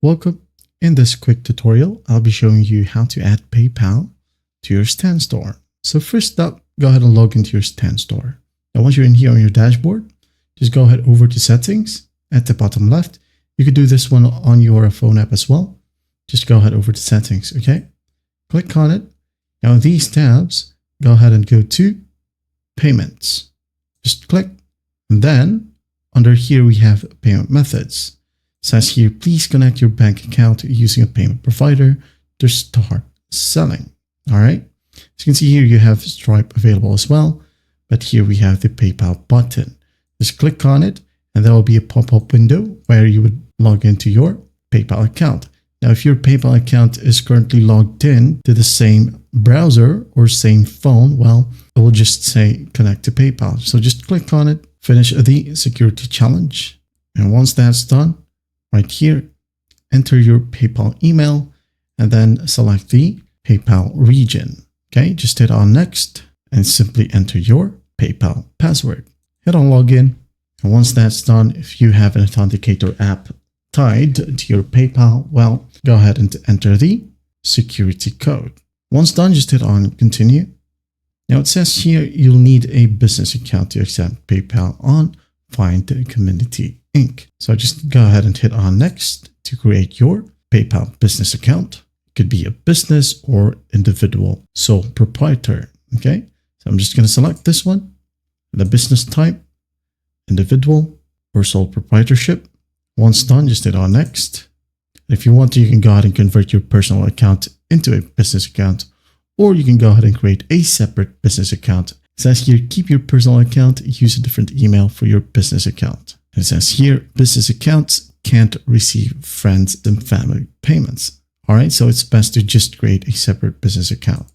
Welcome. In this quick tutorial, I'll be showing you how to add PayPal to your Stan Store. So first up, go ahead and log into your Stan Store. Now once you're in here on your dashboard, just go ahead over to settings at the bottom left. You could do this one on your phone app as well. Just go ahead over to settings, okay? Click on it. Now in these tabs, go ahead and go to payments. Just click. And then under here, we have payment methods. It says here, please connect your bank account using a payment provider to start selling. All right. As you can see here, you have Stripe available as well. But here we have the PayPal button. Just click on it and there will be a pop-up window where you would log into your PayPal account. Now, if your PayPal account is currently logged in to the same browser or same phone, well, it will just say connect to PayPal. So just click on it, finish the security challenge. And once that's done, right here, enter your PayPal email and then select the PayPal region. Okay, just hit on next and simply enter your PayPal password. Hit on login. And once that's done, if you have an authenticator app tied to your PayPal, well, go ahead and enter the security code. Once done, just hit on continue. Now it says here you'll need a business account to accept PayPal on Find Community Inc. So just go ahead and hit on next to create your PayPal business account. It could be a business or individual sole proprietor. Okay, so I'm just going to select this one, the business type, individual or sole proprietorship. Once done, just hit on next. If you want to, you can go ahead and convert your personal account into a business account, or you can go ahead and create a separate business account. It says here, keep your personal account, use a different email for your business account. It says here, business accounts can't receive friends and family payments. All right, so it's best to just create a separate business account.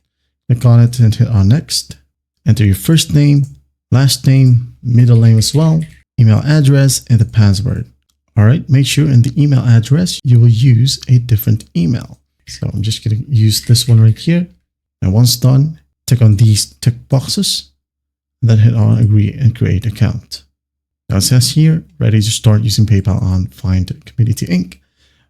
Click on it and hit on next. Enter your first name, last name, middle name as well, email address, and the password. All right, make sure in the email address, you will use a different email. So I'm just going to use this one right here. And once done, tick on these tick boxes, and then hit on agree and create account. Now it says here, ready to start using PayPal on Find Community Inc.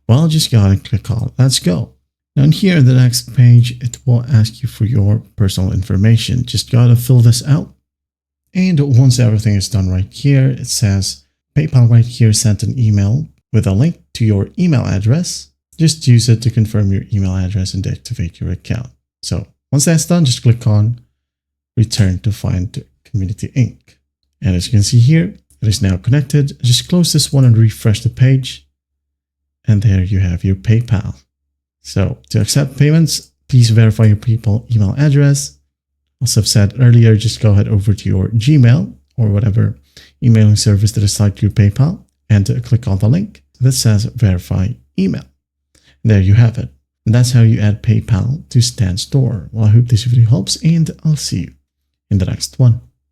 Well, just go ahead and click on let's go. Now in here, in the next page, it will ask you for your personal information. Just go ahead and fill this out. And once everything is done right here, it says PayPal right here sent an email with a link to your email address. Just use it to confirm your email address and activate your account. So once that's done, just click on Return to Find Community Inc. And as you can see here, it is now connected. Just close this one and refresh the page. And there you have your PayPal. So to accept payments, please verify your PayPal email address. As I've said earlier, just go ahead over to your Gmail or whatever emailing service that is tied to your PayPal and click on the link that says verify email. And there you have it. And that's how you add PayPal to Stan Store. Well, I hope this video helps and I'll see you in the next one.